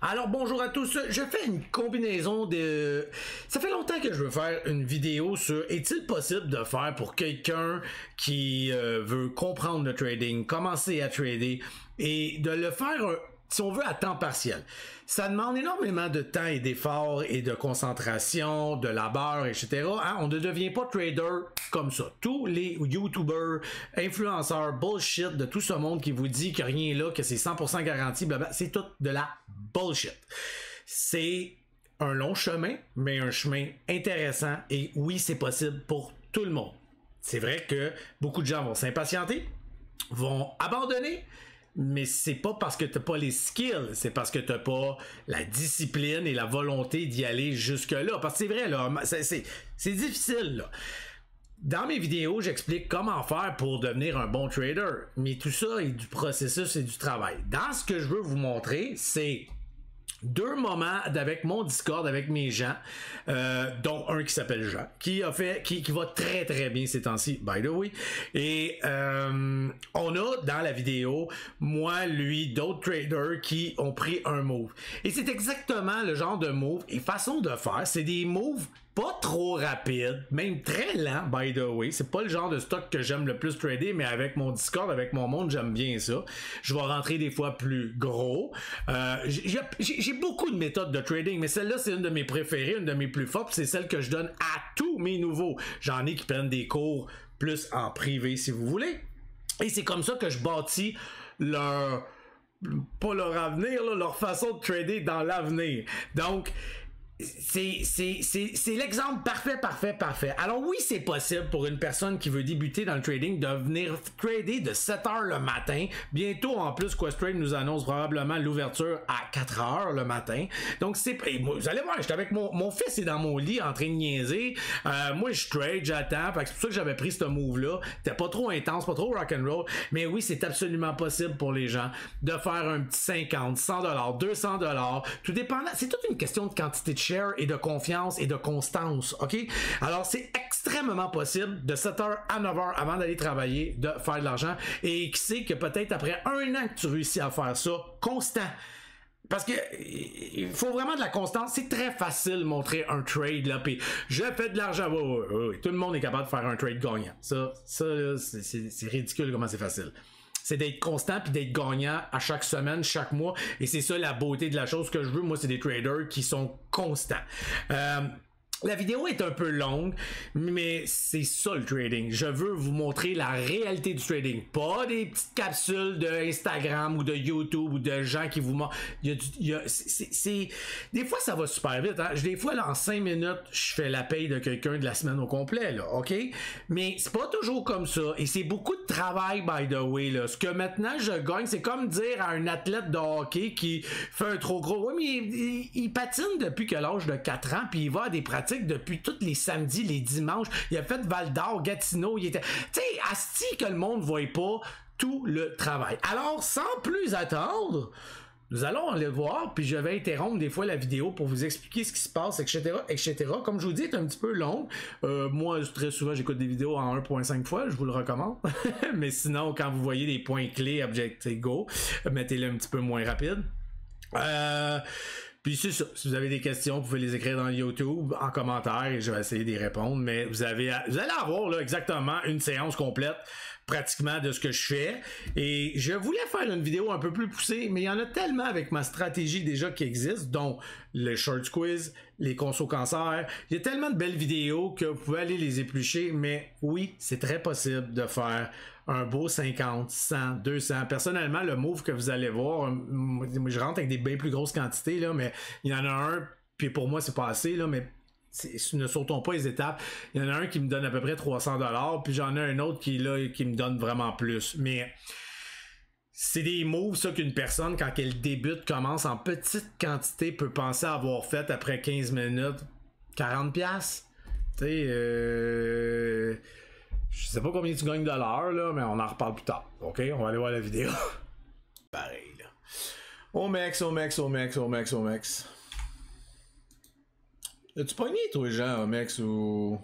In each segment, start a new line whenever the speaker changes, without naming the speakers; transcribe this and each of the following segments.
Alors bonjour à tous, je fais une combinaison de... Ça fait longtemps que je veux faire une vidéo sur est-il possible de faire pour quelqu'un qui veut comprendre le trading, commencer à trader et de le faire, si on veut, à temps partiel. Ça demande énormément de temps et d'efforts et de concentration, de labeur, etc. Hein? On ne devient pas trader comme ça. Tous les YouTubers, influenceurs, bullshit de tout ce monde qui vous dit que rien est là, que c'est 100% garanti, blablabla, c'est tout de la bullshit. C'est un long chemin, mais un chemin intéressant et oui, c'est possible pour tout le monde. C'est vrai que beaucoup de gens vont s'impatienter, vont abandonner, mais c'est pas parce que t'as pas les skills, c'est parce que t'as pas la discipline et la volonté d'y aller jusque-là. Parce que c'est vrai, là, c'est difficile, là. Dans mes vidéos, j'explique comment faire pour devenir un bon trader, mais tout ça est du processus et du travail. Dans ce que je veux vous montrer, c'est deux moments avec mon Discord, avec mes gens, dont un qui s'appelle Jean, qui va très très bien ces temps-ci, by the way. Et on a dans la vidéo, moi, lui, d'autres traders qui ont pris un move. Et c'est exactement le genre de move et façon de faire. C'est des moves pas trop rapides, même très lents, by the way. C'est pas le genre de stock que j'aime le plus trader, mais avec mon Discord, avec mon monde, j'aime bien ça. Je vais rentrer des fois plus gros. J'ai beaucoup de méthodes de trading, mais celle-là, c'est une de mes préférées, une de mes plus fortes. C'est celle que je donne à tous mes nouveaux. J'en ai qui prennent des cours plus en privé, si vous voulez. Et c'est comme ça que je bâtis pas leur avenir, là, leur façon de trader dans l'avenir. Donc, c'est l'exemple parfait. Alors oui, c'est possible pour une personne qui veut débuter dans le trading de venir trader de 7h le matin. Bientôt, en plus, Questrade nous annonce probablement l'ouverture à 4h le matin. Donc, vous allez voir, j'étais avec mon fils est dans mon lit en train de niaiser. Moi, je trade, j'attends. C'est pour ça que j'avais pris ce move-là. C'était pas trop intense, pas trop rock'n'roll. Mais oui, c'est absolument possible pour les gens de faire un petit 50, 100$, 200$. Tout dépendant. C'est toute une question de quantité de share et de confiance et de constance, ok? Alors, c'est extrêmement possible de 7h à 9h avant d'aller travailler, de faire de l'argent. Et qui sait que peut-être après un an que tu réussis à faire ça, constant. Parce que il faut vraiment de la constance. C'est très facile de montrer un trade, là, puis je fais de l'argent. Oui. Tout le monde est capable de faire un trade gagnant. Ça c'est ridicule comment c'est facile. C'est d'être constant puis d'être gagnant à chaque semaine, chaque mois. Et c'est ça la beauté de la chose que je veux. Moi, c'est des traders qui sont constants. La vidéo est un peu longue, mais c'est ça le trading. Je veux vous montrer la réalité du trading. Pas des petites capsules de Instagram ou de YouTube ou de gens qui vous montrent. Des fois, ça va super vite. Hein? Des fois, là, en 5 minutes, je fais la paye de quelqu'un de la semaine au complet. Là, OK? Mais c'est pas toujours comme ça. Et c'est beaucoup de travail, by the way. Là. Ce que maintenant je gagne, c'est comme dire à un athlète de hockey qui fait un trop gros. Oui, mais il patine depuis que l'âge de 4 ans, puis il va à des pratiques depuis tous les samedis, les dimanches. Il a fait Val d'Or, Gatineau. Il était... Tu sais, asti que le monde ne voit pas tout le travail. Alors, sans plus attendre, nous allons aller voir, puis je vais interrompre des fois la vidéo pour vous expliquer ce qui se passe, etc., etc. Comme je vous dis, c'est un petit peu long. Moi, très souvent, j'écoute des vidéos en 1.5 fois, je vous le recommande. Mais sinon, quand vous voyez des points clés, Objective Go, mettez-le un petit peu moins rapide. Puis c'est ça, si vous avez des questions, vous pouvez les écrire dans YouTube, en commentaire, et je vais essayer d'y répondre, mais vous allez avoir là, exactement une séance complète, pratiquement, de ce que je fais, et je voulais faire une vidéo un peu plus poussée, mais il y en a tellement avec ma stratégie déjà qui existe, dont le short quiz, les consos cancer, il y a tellement de belles vidéos que vous pouvez aller les éplucher, mais oui, c'est très possible de faire un beau 50, 100, 200. Personnellement, le move que vous allez voir, je rentre avec des bien plus grosses quantités, là, mais il y en a un, puis pour moi, c'est pas assez, là, mais ne sautons pas les étapes. Il y en a un qui me donne à peu près 300$, puis j'en ai un autre qui me donne vraiment plus. Mais c'est des moves, ça, qu'une personne, quand elle débute, commence en petite quantité, peut penser avoir fait après 15 minutes 40$. Tu sais, je sais pas combien tu gagnes de l'heure, là, mais on en reparle plus tard. OK? On va aller voir la vidéo. Pareil, là. Omex. As-tu pogné, toi, Jean, Omex, ou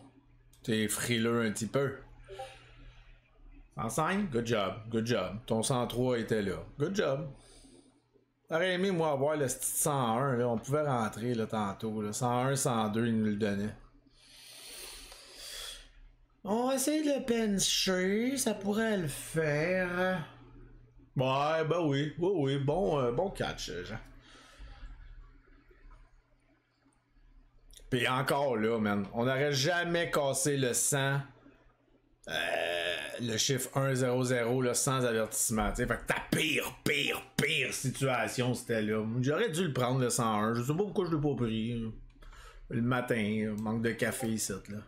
t'es frileux un petit peu? 105? Good job. Ton 103 était là. Good job. J'aurais aimé, moi, avoir le style 101, là. On pouvait rentrer, là, tantôt, là. 101, 102, ils nous le donnaient. On va essayer de le pencher, ça pourrait le faire. Ouais, ben oui, oui, oui, bon catch, Jean. Puis encore là, man, on n'aurait jamais cassé le 100, le chiffre 100 là, sans avertissement. T'sais. Fait que ta pire situation, c'était là. J'aurais dû le prendre le 101. Je sais pas pourquoi je l'ai pas pris. Le matin, manque de café ici, là.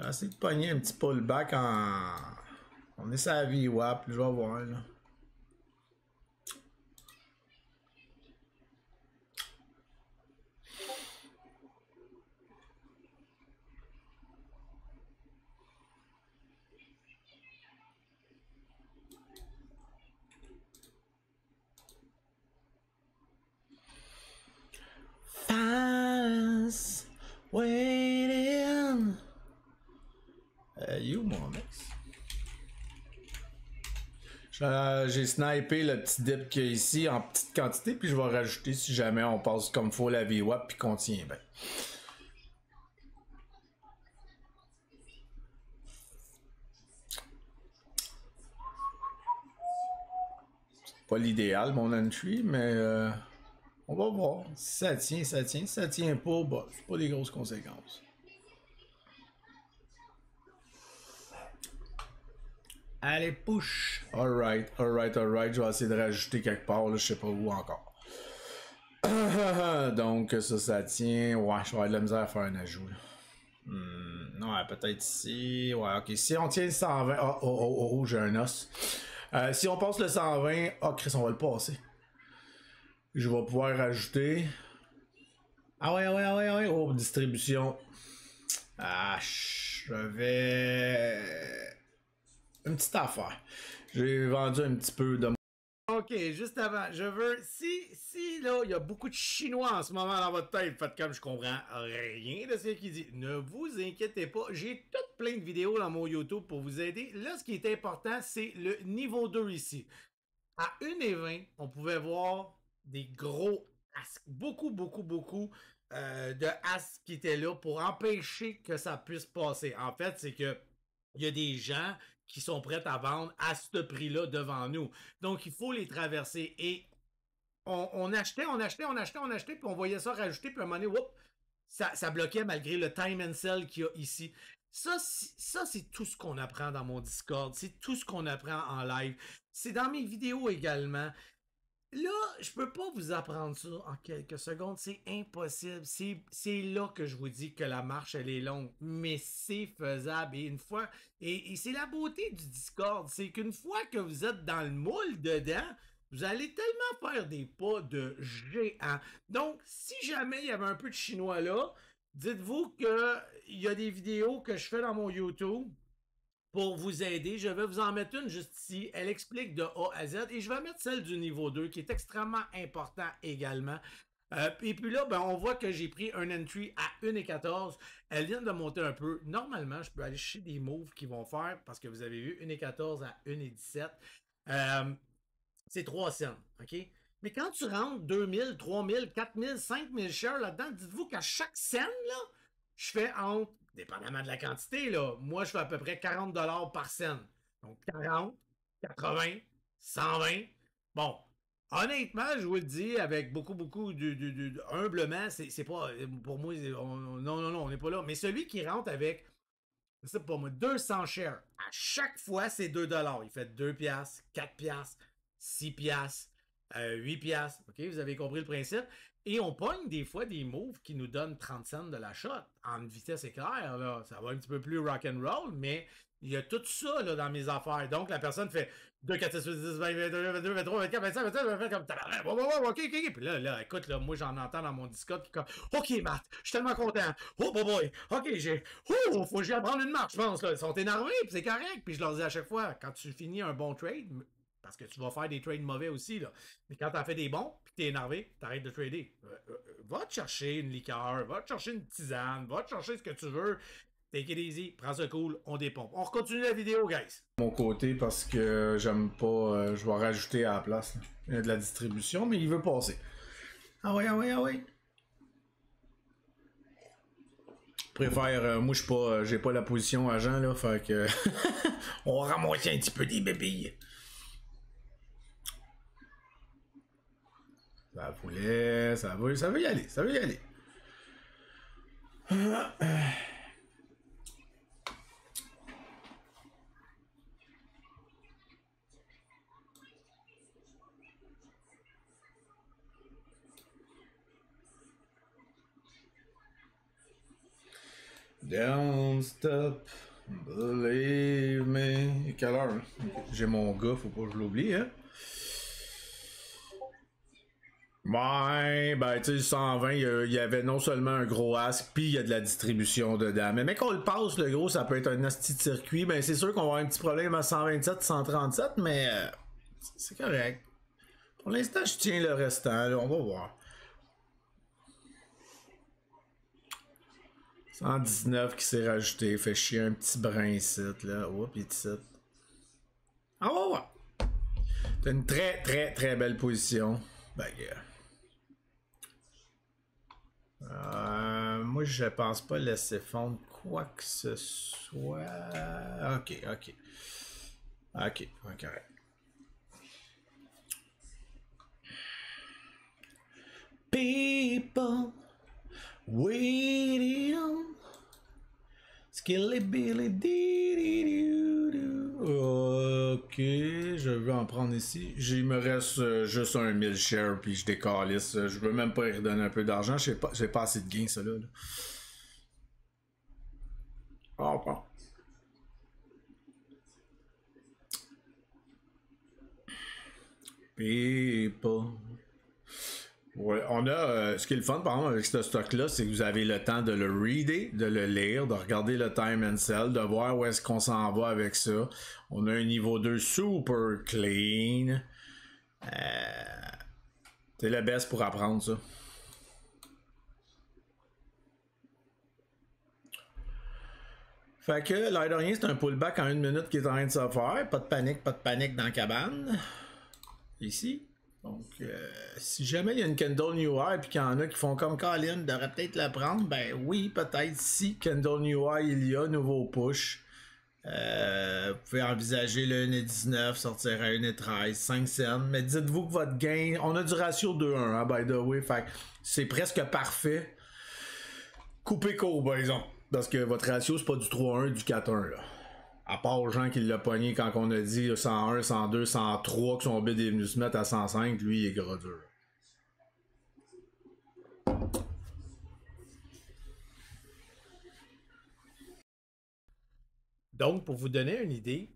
Essayer de pogner un petit pullback en. On est sur la VWAP, je vais voir, là. Fast waiting. You, mon mix. J'ai snipé le petit dip qu'il y a ici en petite quantité, puis je vais rajouter si jamais on passe comme faut la VWAP puis qu'on tient bien. Pas l'idéal, mon entry, mais on va voir. Si ça tient, ça tient. Si ça tient pas, bah, c'est pas des grosses conséquences. Allez, push! Alright. Je vais essayer de rajouter quelque part, là, je sais pas où encore. Donc, ça tient. Ouais, je vais avoir de la misère à faire un ajout. Ouais, peut-être ici. Ouais, ok. Si on tient le 120. Oh, j'ai un os. Si on passe le 120, Chris, on va le passer. Je vais pouvoir rajouter. Ah ouais. Oh, distribution. Je vais. Une petite affaire. J'ai vendu un petit peu de. Ok, juste avant, je veux. Si là, il y a beaucoup de Chinois en ce moment dans votre tête, faites comme je comprends rien de ce qu'il dit. Ne vous inquiétez pas, j'ai tout plein de vidéos dans mon YouTube pour vous aider. Là, ce qui est important, c'est le niveau 2 ici. À 1,20, on pouvait voir des gros asks. Beaucoup de asks qui étaient là pour empêcher que ça puisse passer. En fait, c'est que il y a des gens qui sont prêts à vendre à ce prix-là devant nous. Donc, il faut les traverser. Et on achetait, puis on voyait ça rajouter, puis à un moment donné, whoop, ça bloquait malgré le time and sell qu'il y a ici. Ça, c'est tout ce qu'on apprend dans mon Discord. C'est tout ce qu'on apprend en live. C'est dans mes vidéos également. Là, je peux pas vous apprendre ça en quelques secondes, c'est impossible. C'est là que je vous dis que la marche, elle est longue, mais c'est faisable. Et une fois, et c'est la beauté du Discord, c'est qu'une fois que vous êtes dans le moule dedans, vous allez tellement faire des pas de géant. Donc, si jamais il y avait un peu de chinois là, dites-vous qu'il y a des vidéos que je fais dans mon YouTube pour vous aider. Je vais vous en mettre une juste ici. Elle explique de A à Z et je vais mettre celle du niveau 2 qui est extrêmement important également. Et puis là, ben, on voit que j'ai pris un entry à 1,14. Elle vient de monter un peu. Normalement, je peux aller chercher des moves qui vont faire parce que vous avez vu 1,14 à 1,17. C'est 3 cents. OK? Mais quand tu rentres 2000, 3000, 4000, 5000 shares là-dedans, dites-vous qu'à chaque scène, là, je fais entre, dépendamment de la quantité, là, moi, je fais à peu près 40$ par scène. Donc, 40, 80, 120. Bon, honnêtement, je vous le dis, avec beaucoup humblement, c'est pas, pour moi, non, on n'est pas là. Mais celui qui rentre avec, je sais pas moi, 200 shares, à chaque fois, c'est 2$. Il fait 2 piastres, 4 piastres, 6 piastres, 8 piastres. OK, vous avez compris le principe. Et on pogne des fois des moves qui nous donnent 30 cents de la shot. En vitesse éclair, là, ça va un petit peu plus rock'n'roll, mais il y a tout ça là, dans mes affaires. Donc, la personne fait 2, 4, 6, 8, 10, 20, 22, 23, 24, 25, 27, 28, comme OK. Puis là, écoute, là, moi, j'en entends dans mon Discord qui comme OK, Matt, je suis tellement content. Oh, boy. OK, faut que j'y apprendre une marche, je pense. Là. Ils sont énervés, puis c'est correct. Puis je leur dis à chaque fois, quand tu finis un bon trade, parce que tu vas faire des trades mauvais aussi, là. Mais quand tu as fait des bons, puis tu es énervé, tu arrêtes de trader. Va te chercher une liqueur, va te chercher une tisane, va te chercher ce que tu veux. take it easy, prends ça cool, on dépompe. On continue la vidéo, guys. Mon côté, parce que j'aime pas, je vais rajouter à la place. Là. Il y a de la distribution, mais il veut passer. Ah ouais, ah ouais, ah ouais. Je préfère, moi je suis pas, j'ai pas la position agent là, fait que on va ramasser un petit peu des bébés. Ça voulait, ça veut y aller, ça veut y aller. Don't stop, believe me. Quelle heure? Hein? J'ai mon gars, faut pas que je l'oublie, hein? Ouais, ben tu sais, 120, il y avait non seulement un gros ask, puis il y a de la distribution dedans. Mais quand on le passe, le gros, ça peut être un asti de circuit. Ben c'est sûr qu'on va avoir un petit problème à 127, 137, mais c'est correct. Pour l'instant, je tiens le restant, là, on va voir. 119 qui s'est rajouté, fait chier un petit brin ici, là. Oups, ici. Ah, on va voir. T'as une très, très, très belle position. Ben, moi, je pense pas laisser fondre quoi que ce soit. Ok, ok. Ok, correct. People waiting on Skilly Billy Ok, je vais en prendre ici. Il me reste juste un 1000 shares puis je décalisse. Je veux même pas y redonner un peu d'argent. J'ai pas assez de gains, ça là. Oh, bon. People. Ouais, on a. Ce qui est le fun, par exemple, avec ce stock-là, c'est que vous avez le temps de le reader, de le lire, de regarder le time and sell, de voir où est-ce qu'on s'en va avec ça. On a un niveau 2 super clean. C'est le best pour apprendre ça. Fait que l'air de rien, c'est un pullback en 1 minute qui est en train de se faire. Pas de panique dans la cabane. Ici. Donc, si jamais il y a une Candle New High et qu'il y en a qui font comme Colin, devrait peut-être la prendre, ben oui, peut-être si Candle New High il y a, nouveau push. Vous pouvez envisager le 1,19, sortir à 1,13, 5 cents. Mais dites-vous que votre gain, on a du ratio 2-1, hein, by the way, fait c'est presque parfait. Coupez combinaison, parce que votre ratio, c'est pas du 3-1, du 4-1, là. À part aux gens qui l'ont pogné quand on a dit 101, 102, 103, que son bid est venu se mettre à 105, lui, il est gros dur. Donc, pour vous donner une idée,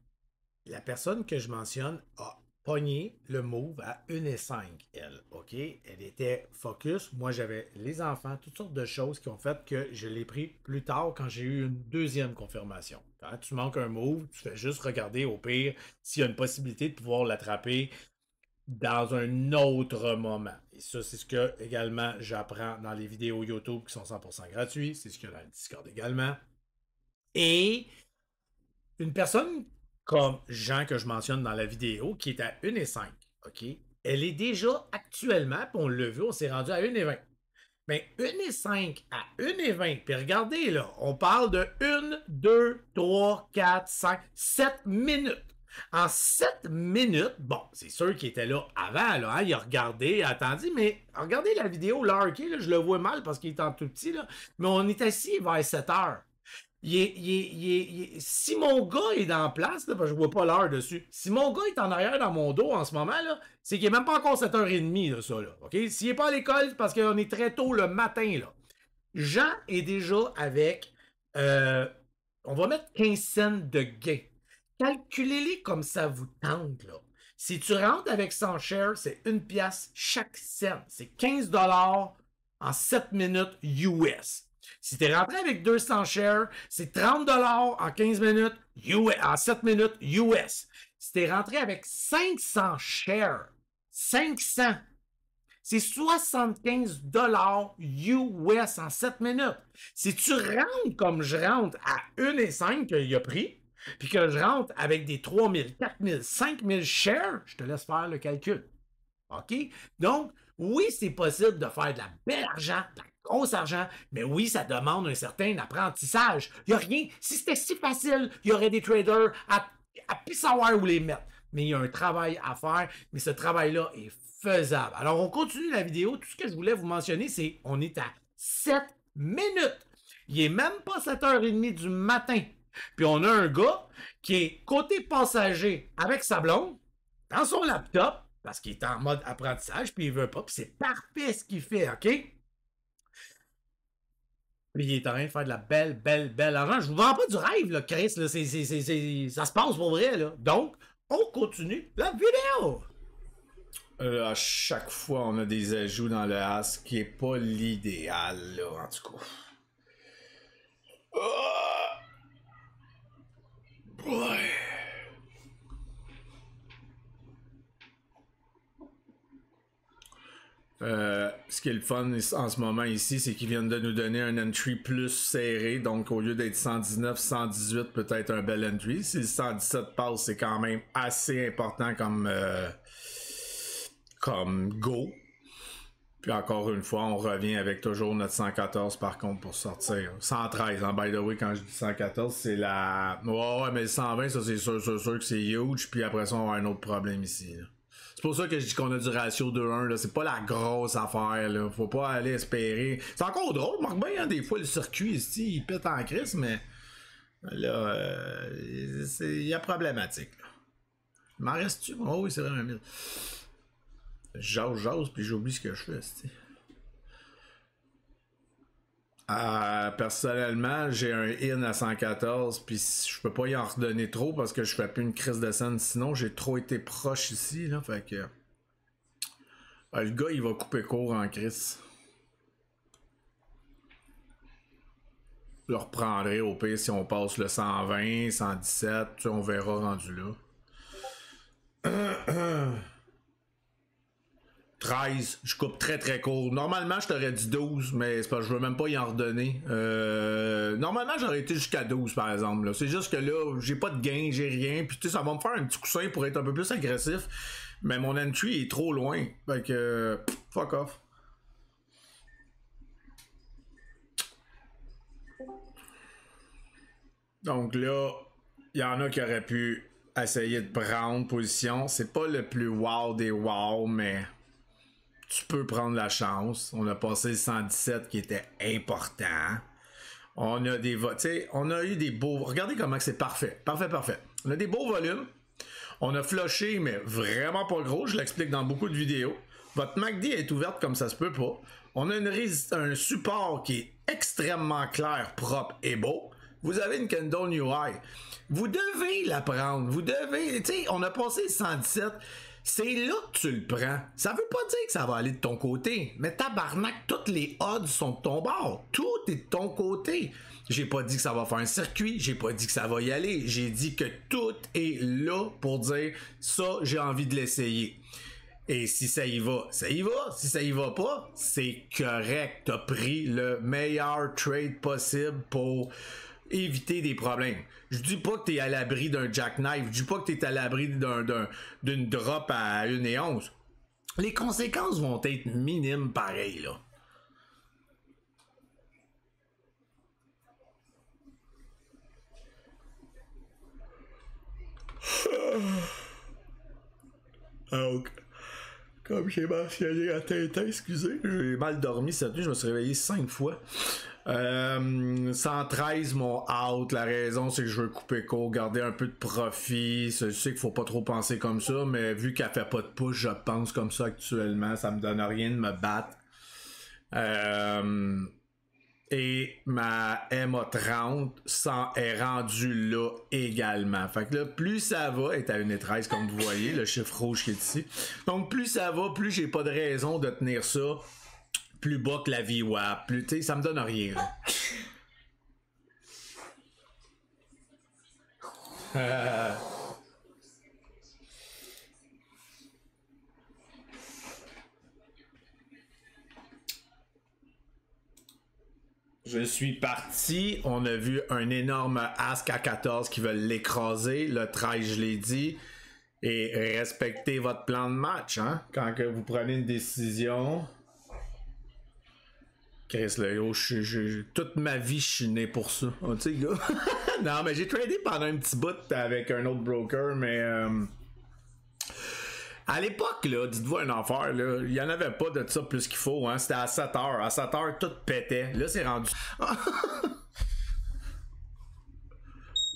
la personne que je mentionne a pogné le move à 1,5, elle, ok? Elle était focus. Moi, j'avais les enfants, toutes sortes de choses qui ont fait que je l'ai pris plus tard quand j'ai eu une deuxième confirmation. Quand tu manques un move, tu fais juste regarder au pire s'il y a une possibilité de pouvoir l'attraper dans un autre moment. Et ça, c'est ce que également j'apprends dans les vidéos YouTube qui sont 100% gratuits. C'est ce qu'il y a dans le Discord également. Et une personne comme Jean que je mentionne dans la vidéo, qui est à 1,5, ok? Elle est déjà actuellement, puis on l'a vu, on s'est rendu à 1,20. Mais 1,5 à 1,20, puis regardez là, on parle de 1, 2, 3, 4, 5, 7 minutes. En 7 minutes, bon, c'est sûr qu'il était là avant, là, hein, il a regardé, attendu, mais regardez la vidéo, là, ok, là, je le vois mal parce qu'il est en tout petit, là, mais on est assis vers 7 heures. Si mon gars est dans la place, là, parce que je vois pas l'heure dessus, si mon gars est en arrière dans mon dos en ce moment, là, c'est qu'il n'est même pas encore 7h30, là, ça, là, ok? S'il n'est pas à l'école, c'est parce qu'on est très tôt le matin, là. Jean est déjà avec, on va mettre 15 cents de gain. Calculez-les comme ça vous tente, là. Si tu rentres avec 100 shares, c'est 1 pièce chaque cent. C'est 15 $ en 7 minutes US. Si tu es rentré avec 200 shares, c'est 30 $ en 15 minutes US, en 7 minutes US. Si tu es rentré avec 500 shares, 500, C'est 75 US en 7 minutes. Si tu rentres comme je rentre à 1,5 qu'il a pris, puis que je rentre avec des 3000, 4000, 5000 shares, je te laisse faire le calcul. OK? Donc, oui, c'est possible de faire de la belle argent, de la grosse argent, mais oui, ça demande un certain apprentissage. Il n'y a rien. Si c'était si facile, il y aurait des traders à savoir où les mettre. Mais il y a un travail à faire, mais ce travail-là est faisable. Alors, on continue la vidéo. Tout ce que je voulais vous mentionner, c'est on est à 7 minutes. Il est même pas 7h30 du matin. Puis on a un gars qui est côté passager avec sa blonde, dans son laptop, parce qu'il est en mode apprentissage, puis il veut pas, puis c'est parfait ce qu'il fait, OK? Puis il est en train de faire de la belle argent. Je vous vends pas du rêve, là, Chris, là, ça se passe pour vrai, là. Donc, on continue la vidéo!
À chaque fois, on a des ajouts dans le as qui est pas l'idéal, là, en tout cas. Ouais. Ce qui est le fun en ce moment ici, c'est qu'ils viennent de nous donner un entry plus serré. Donc, au lieu d'être 119, 118, peut-être un bel entry. Si le 117 passe, c'est quand même assez important comme go. Puis encore une fois, on revient avec toujours notre 114 par contre pour sortir. 113, hein, by the way, quand je dis 114, c'est la... Ouais, mais le 120, ça c'est sûr que c'est huge. Puis après ça, on va avoir un autre problème ici, là. C'est pour ça que je dis qu'on a du ratio 2-1, là. C'est pas la grosse affaire, là. Faut pas aller espérer. C'est encore drôle, Marc bien, hein, des fois, le circuit ici, il pète en crise, mais là, il y a problématique, là. Il m'en reste-tu? Oh oui, c'est vraiment 1000. J'ose, puis j'oublie ce que je fais, c'ti. Personnellement, j'ai un in à 114, puis je peux pas y en redonner trop parce que je fais plus une crise de scène. Sinon, j'ai trop été proche ici, là, fait que... le gars, il va couper court en crise. Je le reprendrai au pire si on passe le 120, 117, on verra rendu là. 13, je coupe très court. Normalement, je t'aurais dit 12, mais c'est parce que je veux même pas y en redonner. Normalement, j'aurais été jusqu'à 12, par exemple, là. C'est juste que là, j'ai pas de gain, j'ai rien. Puis tu sais, ça va me faire un petit coussin pour être un peu plus agressif. Mais mon entry est trop loin. Fait que, fuck off. Donc là, il y en a qui auraient pu essayer de prendre position. C'est pas le plus wow des wow, mais... tu peux prendre la chance. On a passé le 117 qui était important. On a des tu sais, on a eu des beaux. Regardez comment c'est parfait. Parfait. On a des beaux volumes. On a flushé, mais vraiment pas gros. Je l'explique dans beaucoup de vidéos. Votre MACD est ouverte comme ça se peut pas. On a un support qui est extrêmement clair, propre et beau. Vous avez une Candle UI. Vous devez la prendre. Vous devez. Tu sais, on a passé le 117. C'est là que tu le prends. Ça veut pas dire que ça va aller de ton côté. Mais tabarnak, toutes les odds sont de ton bord. Tout est de ton côté. J'ai pas dit que ça va faire un circuit. J'ai pas dit que ça va y aller. J'ai dit que tout est là pour dire ça, j'ai envie de l'essayer. Et si ça y va, ça y va. Si ça y va pas, c'est correct. T'as pris le meilleur trade possible pour éviter des problèmes. Je dis pas que t'es à l'abri d'un jackknife. Je dis pas que t'es à l'abri d'une drop à 1,11. Les conséquences vont être minimes pareil, là. Donc, comme j'ai mentionné à Tintin, excusez, j'ai mal dormi cette nuit, je me suis réveillé 5 fois. 113 mon out, la raison c'est que je veux couper court, garder un peu de profit. Je sais qu'il faut pas trop penser comme ça, mais vu qu'elle fait pas de push, je pense comme ça actuellement, ça me donne rien de me battre. Et ma MA30 est rendue là également. Fait que là, plus ça va, est à 1,13 comme vous voyez, le chiffre rouge qui est ici. Donc plus ça va, plus j'ai pas de raison de tenir ça plus bas que la VWAP. Plus, tu sais, ça me donne rien. Je suis parti, on a vu un énorme As à 14 qui veut l'écraser, le 13 je l'ai dit, et respectez votre plan de match, hein, quand que vous prenez une décision. Chris, là, toute ma vie, je suis né pour ça, tu sais, gars. Non, mais j'ai tradé pendant un petit bout avec un autre broker, mais... À l'époque, là, dites-vous un affaire, là, il n'y en avait pas de ça plus qu'il faut, hein. C'était à 7 heures. À 7 heures, tout pétait. Là, c'est rendu.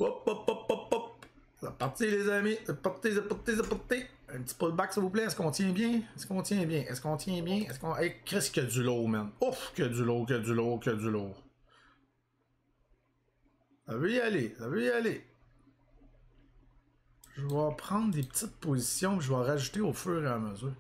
Hop, hop, hop, hop, hop. C'est parti, les amis. C'est parti, c'est parti, c'est parti. Un petit pullback, s'il vous plaît. Est-ce qu'on tient bien? Est-ce qu'on tient bien? Est-ce qu'on tient bien? Est-ce qu'on. Hey, Chris, que du lourd, man. Ouf, que du lourd, que du lourd, que du lourd. Ça veut y aller, ça veut y aller. Je vais prendre des petites positions que je vais rajouter au fur et à mesure.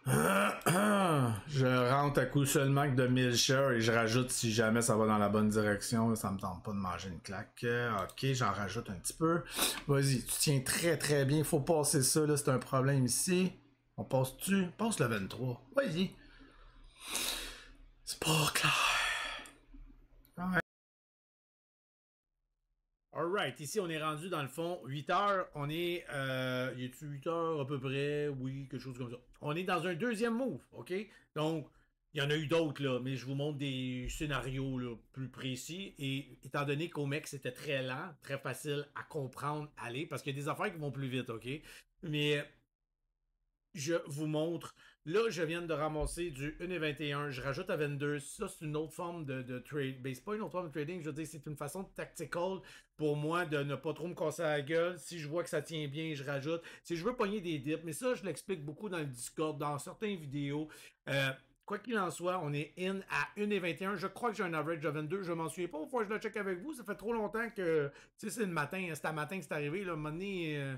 Je rentre à coup seulement que de 1000 shares et je rajoute si jamais ça va dans la bonne direction. Ça me tente pas de manger une claque. Ok, j'en rajoute un petit peu. Vas-y, tu tiens très très bien. Il faut passer ça, là, c'est un problème ici. On passe-tu? Passe le 23. Vas-y. C'est pas clair. Alright, ici on est rendu dans le fond 8 heures, on est, y a-tu 8 heures à peu près? Oui, quelque chose comme ça. On est dans un deuxième move, ok? Donc, il y en a eu d'autres là, mais je vous montre des scénarios là, plus précis. Et étant donné qu'Omex était très lent, très facile à comprendre, aller, parce qu'il y a des affaires qui vont plus vite, ok? Mais je vous montre. Là, je viens de ramasser du 1,21. Je rajoute à 22. Ça, c'est une autre forme de trade. Ben, c'est pas une autre forme de trading. Je veux dire, c'est une façon tactical pour moi de ne pas trop me casser la gueule. Si je vois que ça tient bien, je rajoute. Si je veux pogner des dips, mais ça, je l'explique beaucoup dans le Discord, dans certaines vidéos. Quoi qu'il en soit, on est in à 1,21. Je crois que j'ai un average de 22. Je m'en souviens pas. Faut que je le check avec vous. Ça fait trop longtemps que. Tu sais, c'est le matin. C'est à matin que c'est arrivé. Là, à un moment donné,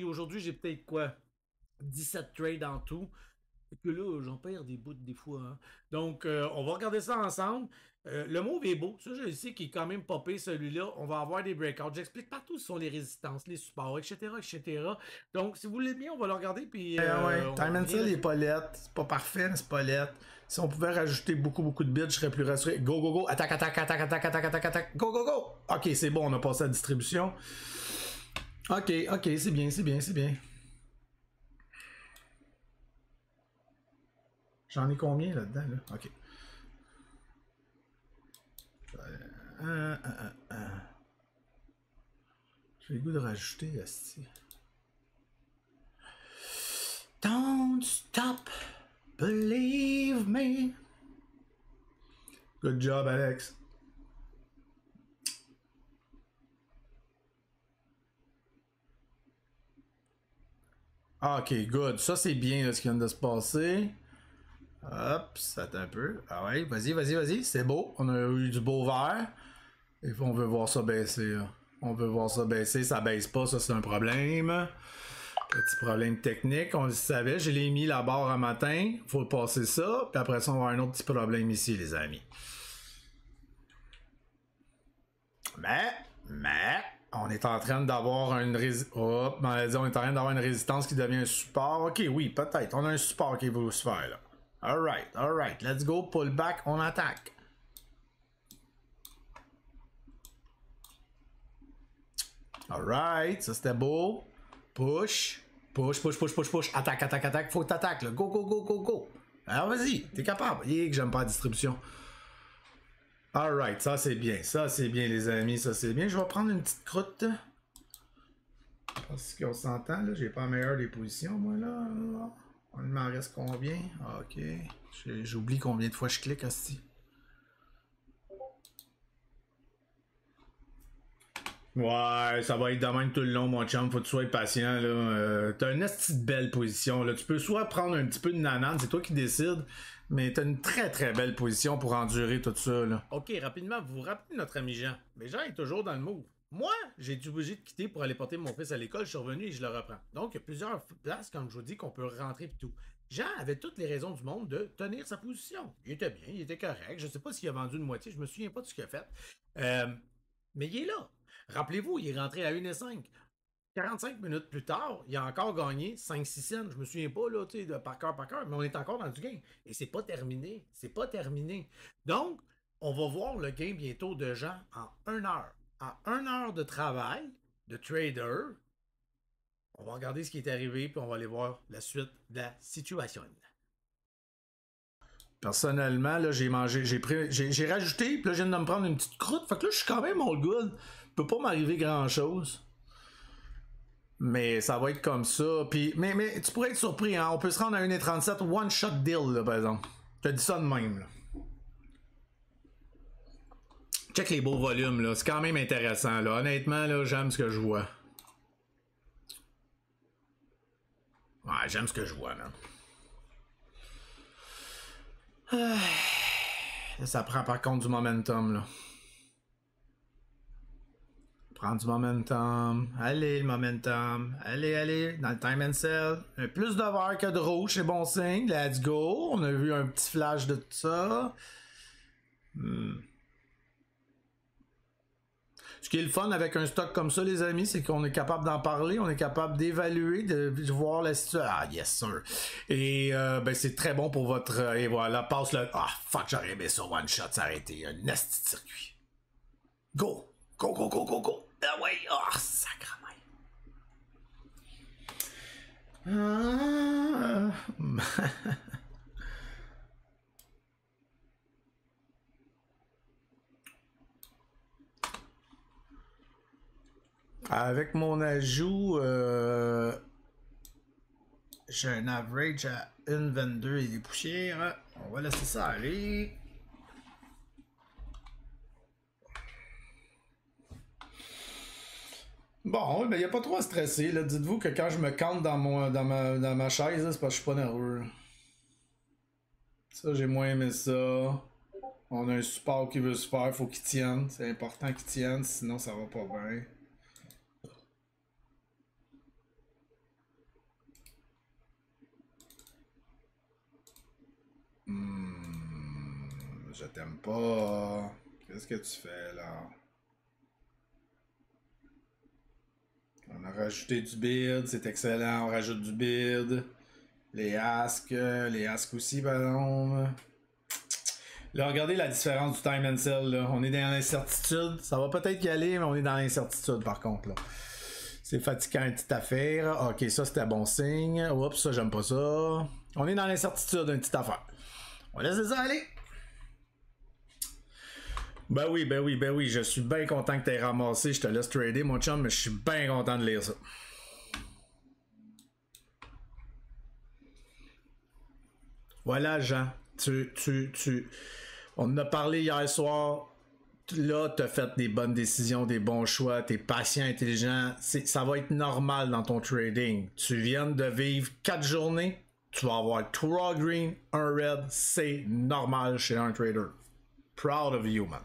aujourd'hui, j'ai peut-être quoi? 17 trades en tout. Et que là, j'en perds des bouts des fois. Hein. Donc, on va regarder ça ensemble. Le move est beau. Ça, je le sais qu'il est quand même popé, celui-là. On va avoir des breakouts. J'explique partout où sont les résistances, les supports, etc., etc. Donc, si vous voulez bien, on va le regarder. Puis,
ouais, Time and Sale est pas lettre. C'est pas parfait, mais c'est pas lettre. Si on pouvait rajouter beaucoup, beaucoup de bits, je serais plus rassuré. Go, go, go. Attaque, attaque, attaque, attaque, attaque, attaque, attaque. Go, go, go. Ok, c'est bon, on a passé à la distribution. Ok, ok, c'est bien, c'est bien, c'est bien. J'en ai combien là-dedans, là? Ok. J'ai le goût de rajouter, asti. Don't stop, believe me. Good job, Alex. Ok, good. Ça, c'est bien là, ce qui vient de se passer. Hop, ça un peu. Ah ouais, vas-y, vas-y, vas-y. C'est beau. On a eu du beau vert. Et on veut voir ça baisser. Là. On veut voir ça baisser. Ça baisse pas, ça c'est un problème. Petit problème technique. On le savait. Je l'ai mis la barre un matin. Faut passer ça. Puis après ça, on va avoir un autre petit problème ici, les amis. Mais, on est en train d'avoir une résistance qui devient un support. Ok, oui, peut-être. On a un support qui va se faire là. Alright. Let's go. Pull back. On attaque. Alright. Ça c'était beau. Push. Attaque. Faut que t'attaques là. Go. Alors vas-y. T'es capable. Que j'aime pas la distribution. Alright. Ça c'est bien, les amis. Ça c'est bien. Je vais prendre une petite croûte. Parce qu'on s'entend là. J'ai pas la meilleure des positions, moi là. Il m'en reste combien? Ok. J'oublie combien de fois je clique aussi. Ouais, ça va être de même tout le long, mon chum. Faut que tu sois patient. Là. T'as une petite belle position. Là. Tu peux soit prendre un petit peu de nanane, c'est toi qui décides, mais t'as une très très belle position pour endurer tout ça. Là. Ok, rapidement, vous vous rappelez notre ami Jean. Mais Jean est toujours dans le move. Moi, j'ai été obligé de quitter pour aller porter mon fils à l'école. Je suis revenu et je le reprends. Donc, il y a plusieurs places, comme je vous dis, qu'on peut rentrer et tout. Jean avait toutes les raisons du monde de tenir sa position. Il était bien, il était correct. Je ne sais pas s'il a vendu une moitié. Je me souviens pas de ce qu'il a fait. Mais il est là. Rappelez-vous, il est rentré à 1,5. 45 minutes plus tard, il a encore gagné 5-6 cents. Je me souviens pas, là, tu sais, par cœur, mais on est encore dans du gain. Et c'est pas terminé. Donc, on va voir le game bientôt de gens en 1 heure. En 1 heure de travail, de trader, on va regarder ce qui est arrivé, puis on va aller voir la suite de la situation.
Personnellement, là, j'ai rajouté, puis là, je viens de me prendre une petite croûte. Fait que là, je suis quand même all good. Il peut pas m'arriver grand-chose. Mais ça va être comme ça. Puis, mais tu pourrais être surpris, hein. On peut se rendre à 1,37 one-shot deal, là, par exemple. Je te dis ça de même, là. Check les beaux volumes, là. C'est quand même intéressant, là. Honnêtement, là, j'aime ce que je vois. Ouais, j'aime ce que je vois, là. Ça prend par contre du momentum, là. Prends du momentum. Allez, le momentum. Allez, allez. Dans le time and sell. Plus de vert que de rouge, c'est bon signe. Let's go. On a vu un petit flash de tout ça. Ce qui est le fun avec un stock comme ça, les amis, c'est qu'on est capable d'en parler, on est capable d'évaluer, de voir la situation. Ah, yes, sir. Et ben, c'est très bon pour votre... et voilà, passe le... Ah, fuck, j'aurais aimé ça, one shot, s'arrêter. Un nasty de circuit. Go! Go, go, go, go, go! Ah ouais! Ah, sacrement! Avec mon ajout, j'ai un average à 1,22 et des poussières. On va laisser ça aller. Bon, ben, il n'y a pas trop à stresser. Dites-vous que quand je me campe dans ma chaise, c'est parce que je suis pas nerveux. Ça, j'ai moins aimé ça. On a un support qui veut se faire, faut qu'il tienne. C'est important qu'il tienne, sinon ça va pas bien. Je t'aime pas. Qu'est-ce que tu fais là? On a rajouté du bid, c'est excellent. On rajoute du bid. Les asks aussi, pardon. Là, regardez la différence du time and sell. Là. On est dans l'incertitude. Ça va peut-être y aller, mais on est dans l'incertitude par contre. Là. C'est fatigant, une petite affaire. Ok, ça c'était bon signe. Oups, ça j'aime pas ça. On est dans l'incertitude, une petite affaire. On laisse ça aller. Ben oui, je suis bien content que tu aies ramassé. Je te laisse trader, mon chum, mais je suis bien content de lire ça. Voilà, Jean. On en a parlé hier soir. Là, tu as fait des bonnes décisions, des bons choix, tu es patient, intelligent. Ça va être normal dans ton trading. Tu viens de vivre 4 journées, tu vas avoir 3 green, 1 red. C'est normal chez un trader. Proud of you, man.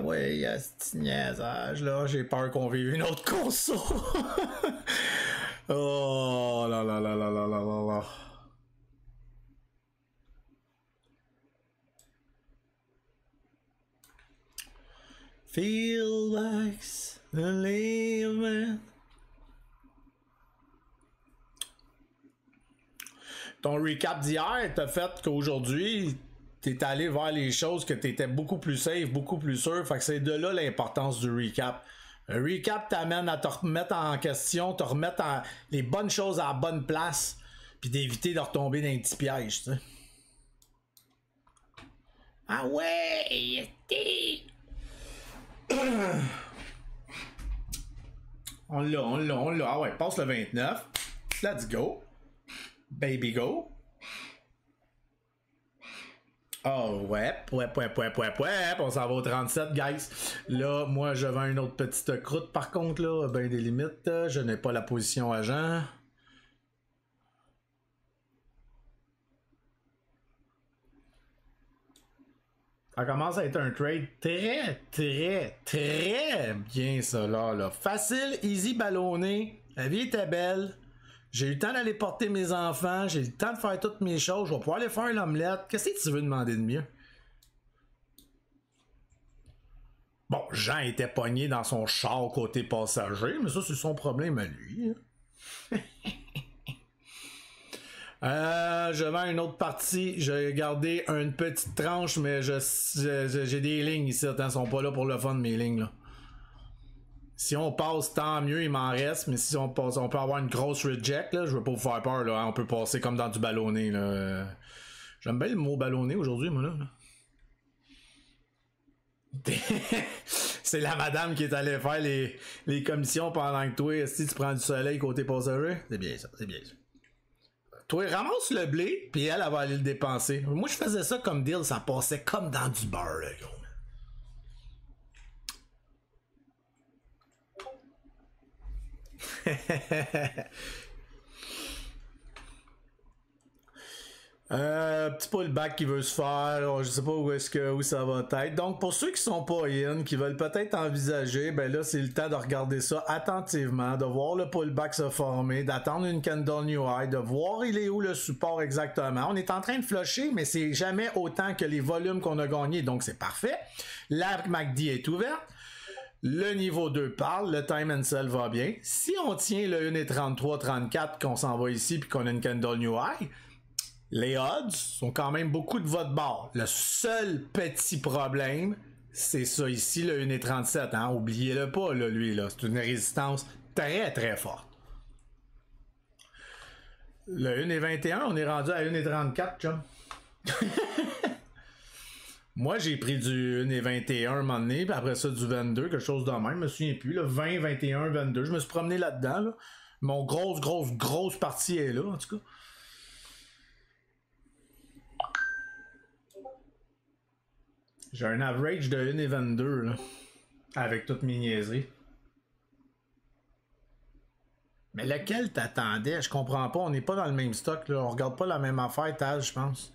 Ouais, il y a ce petit niaisage là. J'ai peur qu'on vive une autre console. Oh là là là là là là là là. Feel like the living. Ton recap d'hier t'a fait qu'aujourd'hui, t'es allé vers les choses que t'étais beaucoup plus safe, beaucoup plus sûr. Fait que c'est de là l'importance du recap. Un recap t'amène à te remettre en question, te remettre les bonnes choses à la bonne place, puis d'éviter de retomber dans un petit piège, tu sais. Ah ouais! On l'a. Ah ouais, passe le 29. Let's go. Baby go. Oh ouais, on s'en va au 37, guys. Là, moi, je vends une autre petite croûte, par contre, là, ben des limites. Je n'ai pas la position agent. Ça commence à être un trade très bien, ça, là. Facile, easy, ballonné. La vie était belle. J'ai eu le temps d'aller porter mes enfants. J'ai eu le temps de faire toutes mes choses. Je vais pouvoir aller faire l'omelette. Qu'est-ce que tu veux demander de mieux?
Bon, Jean était pogné dans son char côté passager, mais ça, c'est son problème à lui. Je vais à une autre partie. J'ai gardé une petite tranche, mais j'ai des lignes ici. Ils sont pas là pour le fun, mes lignes. Là. Si on passe, tant mieux, il m'en reste. Mais si on passe, on peut avoir une grosse reject. Là. Je veux pas vous faire peur. Là. On peut passer comme dans du ballonné. Là. J'aime bien le mot ballonné aujourd'hui, moi. Là. C'est la madame qui est allée faire les commissions pendant que toi, si tu prends du soleil côté passager. C'est bien ça, c'est bien ça. Toi, ramasse le blé, puis elle va aller le dépenser. Moi, je faisais ça comme deal, ça passait comme dans du beurre, là, gros. Petit pullback qui veut se faire, je sais pas où ça va être. Donc pour ceux qui sont pas in, qui veulent peut-être envisager, ben là c'est le temps de regarder ça attentivement, de voir le pullback se former, d'attendre une candle new high, de voir il est où le support exactement. On est en train de flusher, mais c'est jamais autant que les volumes qu'on a gagnés, donc c'est parfait. La MACD est ouverte. Le niveau 2 parle, le time and sell va bien. Si on tient le 1,33-34 qu'on s'en va ici puis qu'on a une candle new high, les odds sont quand même beaucoup de votre bord. Le seul petit problème, c'est ça ici, le 1,37. Hein? Oubliez-le pas, là, lui. Là. C'est une résistance très, très forte. Le 1,21, on est rendu à 1,34, chum. Moi, j'ai pris du 1,21 un moment donné, puis après ça, du 22, quelque chose de même. Je me souviens plus. Là, 20, 21, 22. Je me suis promené là-dedans. Là. Mon grosse partie est là, en tout cas. J'ai un average de 1,22 là, avec toutes mes niaiseries. Mais lequel t'attendais? Je comprends pas, on n'est pas dans le même stock, là. On regarde pas la même affaire, Taz, je pense.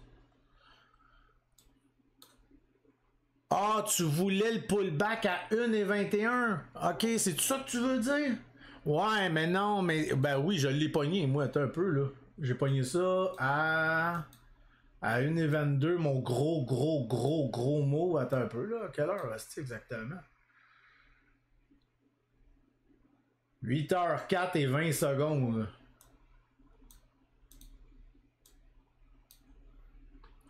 Ah, tu voulais le pullback à 1,21? Ok, c'est ça que tu veux dire? Ouais, mais non, mais... Ben oui, je l'ai pogné, moi, attends un peu, là. J'ai pogné ça à 1,22, mon gros mot. Attends un peu, là. Quelle heure est-ce exactement? 8h04 et 20 secondes.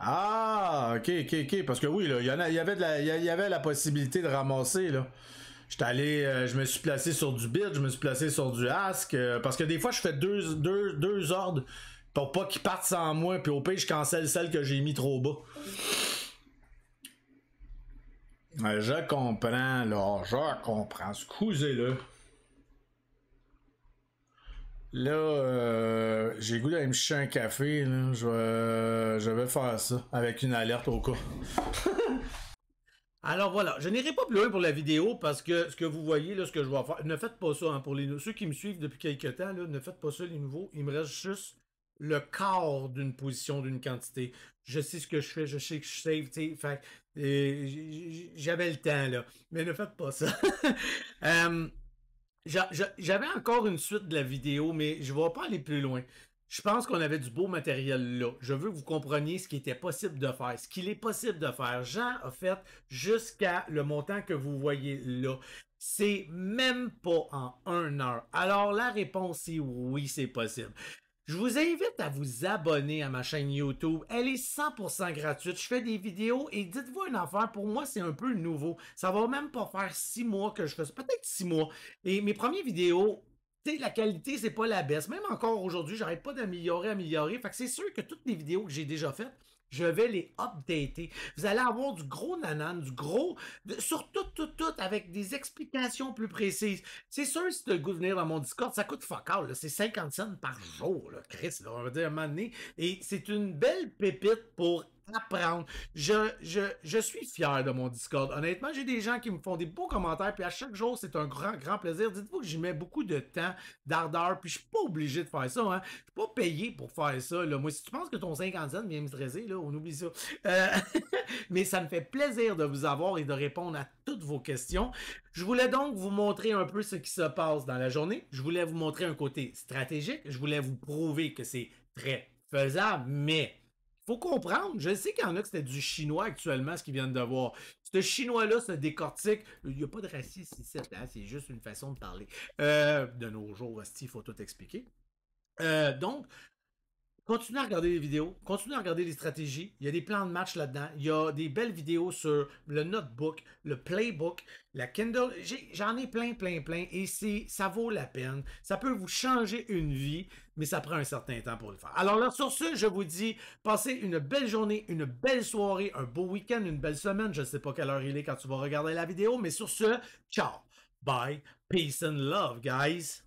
Ah, ok. Parce que oui, là, il y avait la possibilité de ramasser, là. J'étais allé, je me suis placé sur du bid, je me suis placé sur du ask, parce que des fois, je fais deux ordres pour pas qu'ils partent sans moi, puis au pire, je cancelle celle que j'ai mis trop bas. Je comprends, là, je comprends. Excusez-le. Là, j'ai goût d'aller me chercher un café, là. Je vais faire ça, avec une alerte au cas. Alors voilà, je n'irai pas plus loin pour la vidéo parce que ce que vous voyez, là, ce que je vais faire, ne faites pas ça hein, pour ceux qui me suivent depuis quelques temps, là, ne faites pas ça les nouveaux, il me reste juste le quart d'une position d'une quantité. Je sais ce que je fais, je sais que je save, tu sais, j'avais le temps là, mais ne faites pas ça. J'avais encore une suite de la vidéo, mais je ne vais pas aller plus loin. Je pense qu'on avait du beau matériel là. Je veux que vous compreniez ce qui était possible de faire, ce qu'il est possible de faire. Jean a fait jusqu'à le montant que vous voyez là. C'est même pas en 1 heure. Alors la réponse est oui, c'est possible. Je vous invite à vous abonner à ma chaîne YouTube. Elle est 100% gratuite. Je fais des vidéos et dites-vous une affaire, pour moi, c'est un peu nouveau. Ça va même pas faire 6 mois que je fais ça. Peut-être 6 mois. Et mes premières vidéos, tu sais, la qualité, c'est pas la baisse. Même encore aujourd'hui, j'arrête pas d'améliorer. Fait que c'est sûr que toutes les vidéos que j'ai déjà faites, je vais les updater. Vous allez avoir du gros nanan, du gros, sur tout, avec des explications plus précises. C'est sûr, si tu as le goût de venir dans mon Discord, ça coûte fuck all, c'est 50 cents par jour, là, Chris, là, on va dire un moment donné. Et c'est une belle pépite pour apprendre. Je suis fier de mon Discord. Honnêtement, j'ai des gens qui me font des beaux commentaires, puis à chaque jour, c'est un grand plaisir. Dites-vous que j'y mets beaucoup de temps, d'ardeur, puis je suis pas obligé de faire ça. Hein. Je suis pas payé pour faire ça. Là. Moi, si tu penses que ton 50 cents vient me stresser, là, on oublie ça. Mais ça me fait plaisir de vous avoir et de répondre à toutes vos questions. Je voulais donc vous montrer un peu ce qui se passe dans la journée. Je voulais vous montrer un côté stratégique. Je voulais vous prouver que c'est très faisable, mais il faut comprendre. Je sais qu'il y en a que c'était du chinois actuellement, ce qu'ils viennent de voir. Ce chinois-là se décortique. Il n'y a pas de racisme ici, hein, c'est juste une façon de parler. De nos jours, il faut tout expliquer. Donc, continuez à regarder les vidéos, continuez à regarder les stratégies. Il y a des plans de match là-dedans. Il y a des belles vidéos sur le notebook, le playbook, la Kindle. J'en ai plein, plein, plein. Et ça vaut la peine. Ça peut vous changer une vie, mais ça prend un certain temps pour le faire. Alors là, sur ce, je vous dis, passez une belle journée, une belle soirée, un beau week-end, une belle semaine. Je ne sais pas quelle heure il est quand tu vas regarder la vidéo, mais sur ce, ciao, bye, peace and love, guys.